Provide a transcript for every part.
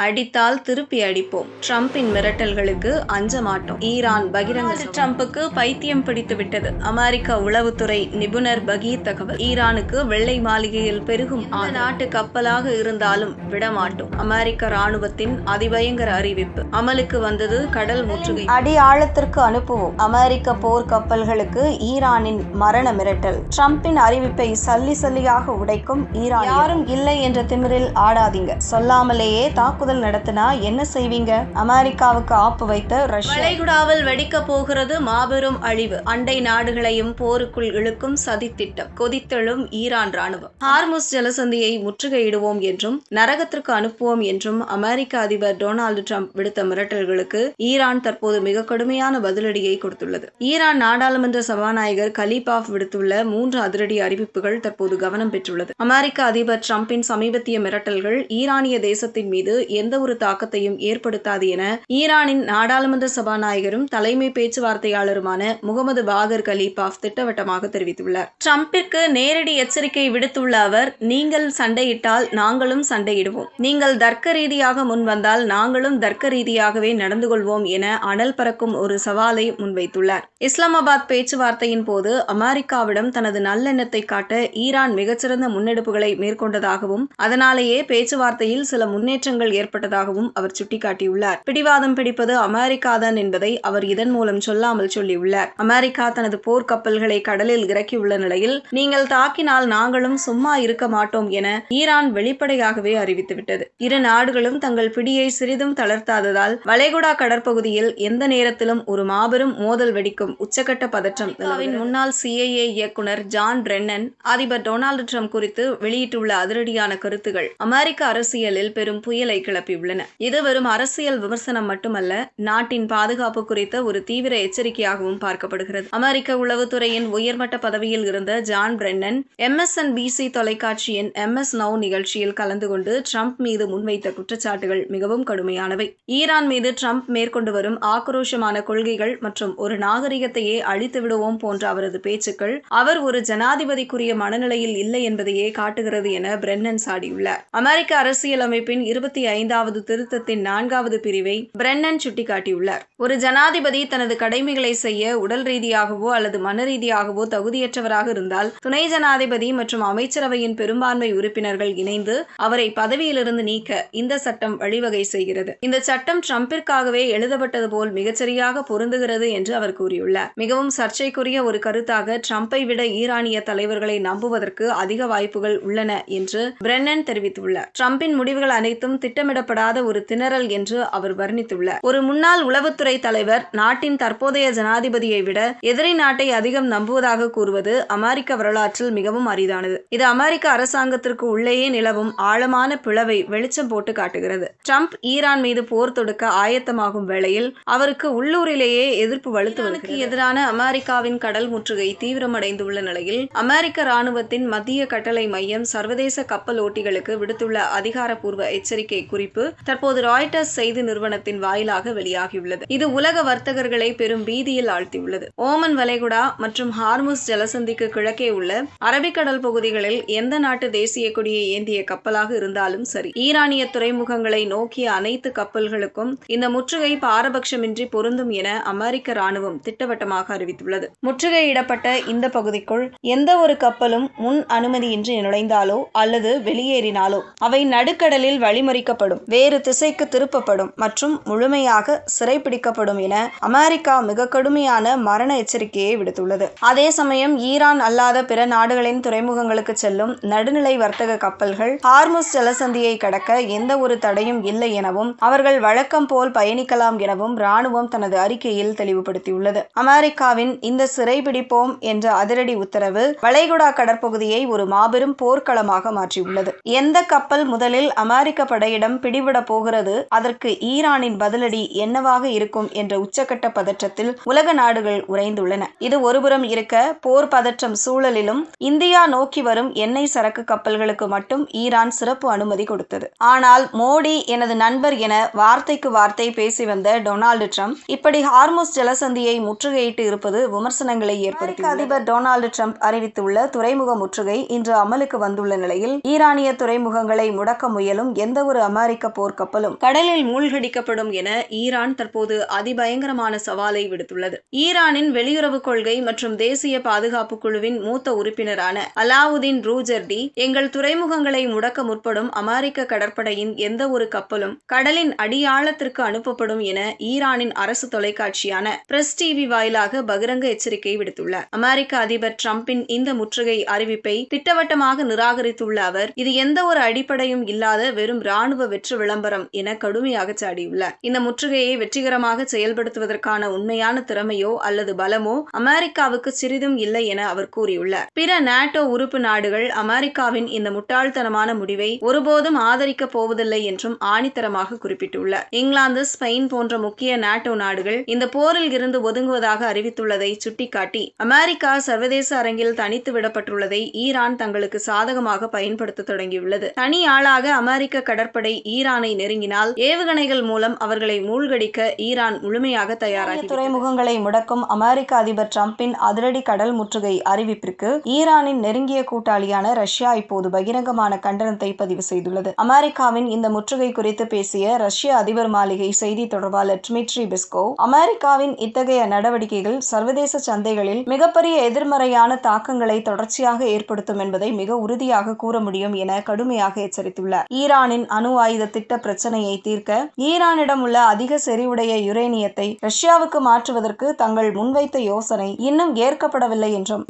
அடித்தால் திருப்பி அடிப்போம். ட்ரம்பின் மிரட்டல்களுக்கு அஞ்ச மாட்டோம். ஈரான் பகிரங்க. ட்ரம்புக்கு பைத்தியம் பிடித்து விட்டது. அமெரிக்க உளவுத்துறை நிபுணர் பகீர் தகவல். ஈரானுக்கு வெள்ளை மாளிகையில் பெருகும் நாட்டு கப்பலாக இருந்தாலும் விடமாட்டோம். அமெரிக்க ராணுவத்தின் அதிபயங்கர அறிவிப்பு அமலுக்கு வந்தது. கடல் முற்றுகை. அடி ஆழத்திற்கு அனுப்புவோம். அமெரிக்க போர் கப்பல்களுக்கு ஈரானின் மரண மிரட்டல். ட்ரம்பின் அறிவிப்பை சல்லி சல்லியாக உடைக்கும் ஈரான். யாரும் இல்லை என்ற திமிரில் ஆடாதீங்க. சொல்லாமலேயே தாக்குதல் நடத்தினா என்ன செய்வீங்க? அமெரிக்காவுக்கு ஆப்பு வைத்த ரஷ்யா. வளைகுடாவில் வெடிக்க போகிறது மாபெரும் அழிவு. அண்டை நாடுகளையும் போருக்குள் இழுக்கும் சதித்திட்டம். கொதித்தெழும் ஈரான் ராணுவம். ஹார்முஸ் ஜலசந்தியை முற்றுகையிடுவோம் என்றும் நரகத்திற்கு அனுப்புவோம் என்றும் அமெரிக்க அதிபர் டொனால்டு ட்ரம்ப் விடுத்த மிரட்டல்களுக்கு ஈரான் தற்போது மிக கடுமையான பதிலடியை கொடுத்துள்ளது. ஈரான் நாடாளுமன்ற சபாநாயகர் கலீபாஃப் விடுத்துள்ள 3 அதிரடி அறிவிப்புகள் தற்போது கவனம் பெற்றுள்ளது. அமெரிக்க அதிபர் ட்ரம்பின் சமீபத்திய மிரட்டல்கள் ஈரானிய தேசத்தின் மீது எந்த ஒரு தாக்கத்தையும் ஏற்படுத்தாது என ஈரானின் நாடாளுமன்ற சபாநாயகரும் தலைமை பேச்சுவார்த்தையாளருமான முகமது பாகர் கலீபாஃப் திட்டவட்டமாக தெரிவித்துள்ளார். ட்ரம்பிற்கு நேரடி எச்சரிக்கை விடுத்துள்ள அவர், நீங்கள் சண்டையிட்டால் நாங்களும் சண்டையிடுவோம். நீங்கள் தர்க்க ரீதியாக முன் வந்தால் நாங்களும் தர்க்க ரீதியாகவே நடந்து கொள்வோம் என அனல் பறக்கும் ஒரு சவாலை முன்வைத்துள்ளார். இஸ்லாமாபாத் பேச்சுவார்த்தையின் போது அமெரிக்காவிடம் தனது நல்லெண்ணத்தை காட்ட ஈரான் மிகச்சிறந்த முன்னெடுப்புகளை மேற்கொண்டதாகவும் அதனாலேயே பேச்சுவார்த்தையில் சில முன்னேற்றங்கள் ஏற்பட்டதாகவும் அவர் சுட்டிக்காட்டியுள்ளார். பிடிவாதம் பிடிப்பது அமெரிக்காதான் என்பதை அவர் இதன் மூலம் சொல்லாமல் சொல்லியுள்ளார். அமெரிக்கா தனது போர் கப்பல்களை கடலில் இறக்கியுள்ள நிலையில் நீங்கள் தாக்கினால் நாங்களும் சும்மா இருக்க மாட்டோம் என ஈரான் வெளிப்படையாகவே அறிவித்துவிட்டது. இரு நாடுகளும் தங்கள் பிடியை சிறிதும் தளர்த்தாததால் வளைகுடா கடற்பகுதியில் எந்த நேரத்திலும் ஒரு மாபெரும் மோதல் வெடிக்கும் உச்சகட்ட பதற்றம். முன்னாள் CIA இயக்குனர் ஜான் பிரென்னன் அதிபர் டொனால்டு ட்ரம்ப் குறித்து வெளியிட்டுள்ள அதிரடியான கருத்துகள் அமெரிக்க அரசியலில் பெரும் புயலை கிளப்பியுள்ளன. இது வெறும் அரசியல் விமர்சனம் மட்டுமல்ல, நாட்டின் பாதுகாப்பு குறித்த ஒரு தீவிர எச்சரிக்கையாகவும் பார்க்கப்படுகிறது. அமெரிக்க உளவுத்துறையின் உயர்மட்ட பதவியில் இருந்த ஜான் பிரென்னன் MSNBC தொலைக்காட்சியின் MS Now நிகழ்ச்சியில் கலந்து கொண்டு ட்ரம்ப் மீது முன்வைத்த குற்றச்சாட்டுகள் மிகவும் கடுமையானவை. ஈரான் மீது ட்ரம்ப் மேற்கொண்டு வரும் ஆக்ரோஷமான கொள்கைகள் மற்றும் ஒரு நாகரிகத்தையே அழித்து விடுவோம் போன்ற அவரது பேச்சுக்கள் அவர் ஒரு ஜனாதிபதிக்குரிய மனநிலையில் இல்லை என்பதையே காட்டுகிறது என பிரென்னன் சாடியுள்ளார். அமெரிக்க அரசியல் அமைப்பின் 25வது திருத்தத்தின் 4வது பிரிவை பிரென்னன் சுட்டிக்காட்டியுள்ளார். ஒரு ஜனாதிபதி தனது கடமைகளை செய்ய உடல் ரீதியாகவோ அல்லது மன ரீதியாகவோ தகுதியற்றவராக இருந்தால் துணை ஜனாதிபதி மற்றும் அமைச்சரவையின் பெரும்பான்மை உறுப்பினர்கள் இணைந்து அவரை பதவியிலிருந்து நீக்க இந்த சட்டம் வழிவகை செய்கிறது. இந்த சட்டம் ட்ரம்பிற்காகவே எழுதப்பட்டது போல் மிகச்சரியாக பொருந்துகிறது என்று அவர் கூறியுள்ளார். மிகவும் சர்ச்சைக்குரிய ஒரு கருத்தாக ட்ரம்பை விட ஈரானிய தலைவர்களை நம்புவதற்கு அதிக வாய்ப்புகள் உள்ளன என்று பிரென்னன் தெரிவித்துள்ளார். ட்ரம்பின் முடிவுகள் அனைத்தும் திட்டமிடப்படாத ஒரு திணறல் என்று அவர் வர்ணித்துள்ளார். ஒரு முன்னாள் உளவுத்துறை தலைவர் நாட்டின் தற்போதைய ஜனாதிபதியை விட எதிரி நாட்டை அதிகம் நம்புவதாக கூறுவது அமெரிக்க வரலாற்றில் மிகவும் அரிதானது. இது அமெரிக்க அரசாங்கத்திற்கு உள்ளேயே நிலவும் ஆழமான பிளவை வெளிச்சம் போட்டு காட்டுகிறது. ட்ரம்ப் ஈரான் மீது போர் தொடுக்க ஆயத்தமாகும் வேளையில் அவருக்கு உள்ளூரிலேயே எதிர்ப்பு வலுத்து வருகிறது. எதிரான அமெரிக்காவின் கடல் முற்றுகை தீவிரமடைந்துள்ள நிலையில் அமெரிக்க ராணுவத்தின் மத்திய கட்டளை மையம் சர்வதேச கப்பல் ஓட்டிகளுக்கு விடுத்துள்ள அதிகாரப்பூர்வ எச்சரிக்கை குறிப்பு தற்போது ராய்ட்டர்ஸ் செய்தி நிறுவனத்தின் வாயிலாக வெளியாகியுள்ளது. இது உலக வர்த்தகர்களை பெரும் பீதியில் ஆழ்த்தியுள்ளது. ஓமன் வளைகுடா மற்றும் ஹார்முஸ் ஜலசந்திக்கு கிழக்கே உள்ள அரபிக்கடல் பகுதிகளில் எந்த நாட்டு தேசிய கொடியை ஏந்திய கப்பலாக இருந்தாலும் சரி, ஈரானிய துறைமுகங்களை நோக்கிய அனைத்து கப்பல்களுக்கும் இந்த முற்றுகை பாரபட்சமின்றி பொருந்தும் என அமெரிக்க ராணுவம் திட்டவட்டமாக அறிவித்துள்ளது. முற்றுகையிடப்பட்ட இந்த பகுதிக்குள் எந்த ஒரு கப்பலும் முன் அனுமதியின்றி நுழைந்தாலோ அல்லது வெளியேறினாலோ அவை நடுக்கடலில் வழிமறிக்கப்படும், வேறு திசைக்கு திருப்பப்படும் மற்றும் முழுமையாக சிறைப்பிடிக்கப்படும் என அமெரிக்கா மிக கடுமையான மரண எச்சரிக்கையை விடுத்துள்ளது. அதே சமயம் ஈரான் அல்லாத பிற நாடுகளின் துறைமுகங்களுக்கு செல்லும் நடுநிலை வர்த்தக கப்பல்கள் ஹார்முஸ் ஜலசந்தியை கடக்க எந்த ஒரு தடையும் இல்லை எனவும் அவர்கள் வழக்கம் போல் பயணிக்கலாம் எனவும் ராணுவம் தனது அறிக்கையில் தெளிவுபடுத்தியுள்ளது. அமெரிக்காவின் இந்த சிறைபிடிப்போம் என்ற அதிரடி உத்தரவு வளைகுடா கடற்பகுதியை ஒரு மாபெரும் போர்க்களமாக மாற்றியுள்ளது. எந்த கப்பல் முதலில் அமெரிக்க படையிடம் பிடிபட போகிறது, அதற்கு ஈரானின் பதிலடி என்னவாக இருக்கும் என்ற உச்சகட்ட பதற்றத்தில் உலக நாடுகள் உறைந்துள்ளன. இது ஒருபுறம் இருக்க, போர் பதற்றம் சூழலிலும் இந்தியா நோக்கி வரும் எண்ணெய் சரக்கு கப்பல்களுக்கு மட்டும் ஈரான் சிறப்பு அனுமதி கொடுத்தது. ஆனால் மோடி எனது நண்பர் என வார்த்தைக்கு வார்த்தை பேசி வந்த டொனால்டு ட்ரம்ப் இப்படி ஹார்முஸ் ஜலசந்தியை முற்றுகையிட்டு இருப்பது விமர்சனங்களை ஏற்படுத்தியுள்ளது. அதிபர் டொனால்டு ட்ரம்ப் அறிவித்துள்ள துறைமுக முற்றுகை இன்று அமலுக்கு வந்துள்ள நிலையில் ஈரானிய துறைமுகங்களை முடக்க முயலும் எந்த ஒரு அமெரிக்க அமெரிக்க போர்க்கப்பலும் கடலில் மூழ்கடிக்கப்படும் என ஈரான் தற்போது அதிபயங்கரமான சவாலை விடுத்துள்ளது. ஈரானின் வெளியுறவு கொள்கை மற்றும் தேசிய பாதுகாப்பு குழுவின் மூத்த உறுப்பினரான அலாவுதீன் ரூஜர்டி, எங்கள் துறைமுகங்களை முடக்க முற்படும் அமெரிக்க கடற்படையின் எந்த ஒரு கப்பலும் கடலின் அடியாழத்திற்கு அனுப்பப்படும் என ஈரானின் அரசு தொலைக்காட்சியான பிரஸ் டிவி வாயிலாக பகிரங்க எச்சரிக்கை விடுத்துள்ளார். அமெரிக்க அதிபர் டிரம்பின் இந்த முற்றுகை அறிவிப்பை திட்டவட்டமாக நிராகரித்துள்ள அவர், இது எந்த ஒரு அடிப்படையும் இல்லாத வெறும் ராணுவ வெற்று விளம்பரம் என கடுமையாக சாடியுள்ளார். இந்த முற்றுகையை வெற்றிகரமாக செயல்படுத்துவதற்கான உண்மையான திறமையோ அல்லது பலமோ அமெரிக்காவுக்கு சிறிதும் இல்லை என அவர் கூறியுள்ளார். பிற நாட்டோ உறுப்பு நாடுகள் அமெரிக்காவின் இந்த முட்டாள்தனமான முடிவை ஒருபோதும் ஆதரிக்கப் போவதில்லை என்றும் ஆணித்தரமாக குறிப்பிட்டுள்ளார். இங்கிலாந்து, ஸ்பெயின் போன்ற முக்கிய நாட்டோ நாடுகள் இந்த போரில் இருந்து ஒதுங்குவதாக அறிவித்துள்ளதை சுட்டிக்காட்டி, அமெரிக்கா சர்வதேச அரங்கில் தனித்து விடப்பட்டுள்ளதை ஈரான் தங்களுக்கு சாதகமாக பயன்படுத்த தொடங்கியுள்ளது. தனி ஆளாக அமெரிக்க கடற்படை ஈரானை நெருங்கினால் ஏவுகணைகள் மூலம் அவர்களை மூழ்கடிக்க ஈரான் முழுமையாக தயாராகி துறைமுகங்களை முடக்கும் அமெரிக்க அதிபர் டிரம்பின் அதிரடி கடல் முற்றுகை அறிவிப்பிற்கு ஈரானின் நெருங்கிய கூட்டாளியான ரஷ்யா இப்போது பகிரங்கமான கண்டனத்தை பதிவு செய்துள்ளது. அமெரிக்காவின் இந்த முற்றுகை குறித்து பேசிய ரஷ்ய அதிபர் மாளிகை செய்தி தொடர்பாளர் டிமிட்ரி பெஸ்கோவ், அமெரிக்காவின் இத்தகைய நடவடிக்கைகள் சர்வதேச சந்தைகளில் மிகப்பெரிய எதிர்மறையான தாக்கங்களை தொடர்ச்சியாக ஏற்படுத்தும் என்பதை மிக உறுதியாக கூற முடியும் என கடுமையாக எச்சரித்துள்ளார். ஈரானின் அணு ஆயுத திட்ட பிரச்சனையை தீர்க்க ஈரானிடம் உள்ள அதிக செறிவுடைய யுரேனியத்தை ரஷ்யாவுக்கு மாற்றுவதற்கு தங்கள் முன்வைத்த யோசனை இன்னும் ஏற்கப்படவில்லை என்றும்,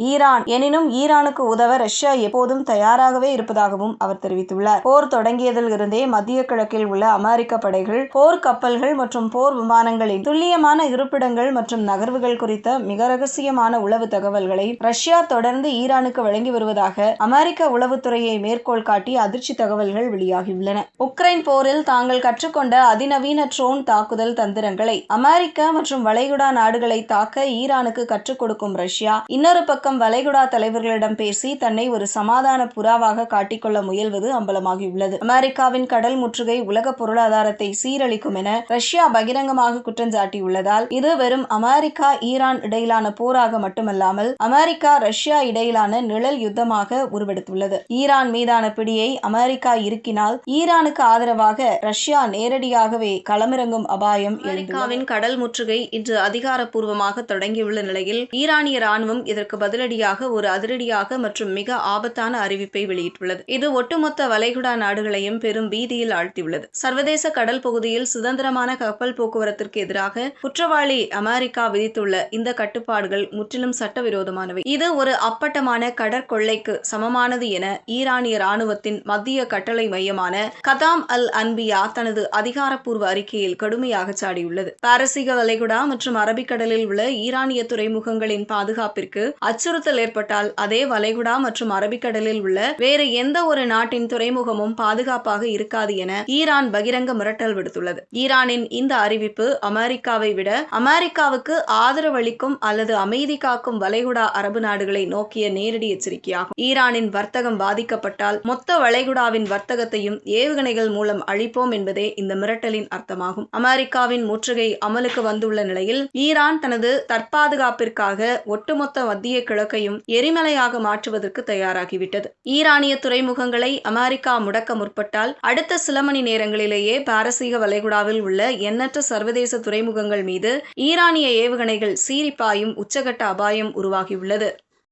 எனினும் ஈரானுக்கு உதவ ரஷ்யா எப்போதும் தயாராகவே இருப்பதாகவும் அவர் தெரிவித்துள்ளார். போர் தொடங்கியதில் இருந்தே மத்திய கிழக்கில் உள்ள அமெரிக்க படைகள், போர் கப்பல்கள் மற்றும் போர் விமானங்களின் துல்லியமான இருப்பிடங்கள் மற்றும் நகர்வுகள் குறித்த மிக ரகசியமான உளவு தகவல்களை ரஷ்யா தொடர்ந்து ஈரானுக்கு வழங்கி வருவதாக அமெரிக்க உளவுத்துறையை மேற்கோள் காட்டி அதிர்ச்சி தகவல்கள் வெளியாகியுள்ளன. உக்ரைன் போரில் தாங்கள் கற்றுக்கொண்ட அதிநவீன ட்ரோன் தாக்குதல் தந்திரங்களை அமெரிக்க மற்றும் வளைகுடா நாடுகளை தாக்க ஈரானுக்கு கற்றுக் கொடுக்கும் ரஷ்யா, இன்னொரு பக்கம் வளைகுடா தலைவர்களிடம் பேசி தன்னை ஒரு சமாதான புறாவாக காட்டிக்கொள்ள முயல்வது அம்பலமாகியுள்ளது. அமெரிக்காவின் கடல் முற்றுகை உலக பொருளாதாரத்தை சீரழிக்கும் என ரஷ்யா பகிரங்கமாக குற்றஞ்சாட்டியுள்ளதால் இது வெறும் அமெரிக்கா ஈரான் இடையிலான போராக மட்டுமல்லாமல் அமெரிக்கா ரஷ்யா இடையிலான நிழல் யுத்தமாக உருவெடுத்துள்ளது. ஈரான் மீதான பிடியை அமெரிக்கா இருக்கினால் ஈரானுக்கு ஆதரவாக ரஷ்யா நேரடியாகவே களமிறங்கும் அபாயம். அமெரிக்காவின் கடல் முற்றுகை இன்று அதிகாரப்பூர்வமாக தொடங்கியுள்ள நிலையில் ஈரானிய ராணுவம் இதற்கு பதிலடியாக ஒரு அதிரடியாக மற்றும் மிக ஆபத்தான அறிவிப்பை வெளியிட்டுள்ளது. இது ஒட்டுமொத்த வளைகுடா நாடுகளையும் பெரும் பீதியில் ஆழ்த்தியுள்ளது. சர்வதேச கடல் பகுதியில் சுதந்திரமான கப்பல் போக்குவரத்திற்கு எதிராக குற்றவாளி அமெரிக்கா விதித்துள்ள இந்த கட்டுப்பாடுகள் முற்றிலும் சட்டவிரோதமானவை. இது ஒரு அப்பட்டமான கடற்கொள்ளைக்கு சமமானது என ஈரானிய ராணுவத்தின் மத்திய கட்டளை மையமான கதாம் அல் அன்பியா தனது அதிகாரப்பூர்வ அறிக்கையில் கடுமையாக சாடியுள்ளது. பாரசீக வளைகுடா மற்றும் அரபிக்கடலில் உள்ள ஈரானிய துறைமுகங்களின் பாதுகாப்பிற்கு அச்சுறுத்தல் ஏற்பட்டால் அதே வளைகுடா மற்றும் அரபிக்கடலில் உள்ள வேறு எந்த ஒரு நாட்டின் துறைமுகமும் பாதுகாப்பாக இருக்காது என ஈரான் பகிரங்க மிரட்டல் விடுத்துள்ளது. ஈரானின் இந்த அறிவிப்பு அமெரிக்காவை விட அமெரிக்காவுக்கு ஆதரவளிக்கும் அல்லது அமைதி காக்கும் வளைகுடா அரபு நாடுகளை நோக்கிய நேரடி எச்சரிக்கையாகும். ஈரானின் வர்த்தகம் பாதிக்கப்பட்டால் மொத்த வளைகுடாவின் வர்த்தகத்தையும் ஏவுகணைகள் மூலம் அழிப்போம் என்பதே இந்த மிரட்டலின் அர்த்தமாகும். அமெரிக்காவின் முற்றுகை அமலுக்கு வந்துள்ள நிலையில் ஈரான் தனது தற்பாதுகாப்பிற்காக ஒட்டுமொத்த மத்திய கிழக்கையும் எரிமலையாக மாற்றுவதற்கு தயாராகிவிட்டது. ஈரானிய துறைமுகங்களை அமெரிக்கா முடக்க முற்பட்டால் அடுத்த சில மணி நேரங்களிலேயே பாரசீக வளைகுடாவில் உள்ள எண்ணற்ற சர்வதேச துறைமுகங்கள் மீது ஈரானிய ஏவுகணைகள் சீறிப்பாயும் உச்சகட்ட அபாயம் உருவாகியுள்ளது.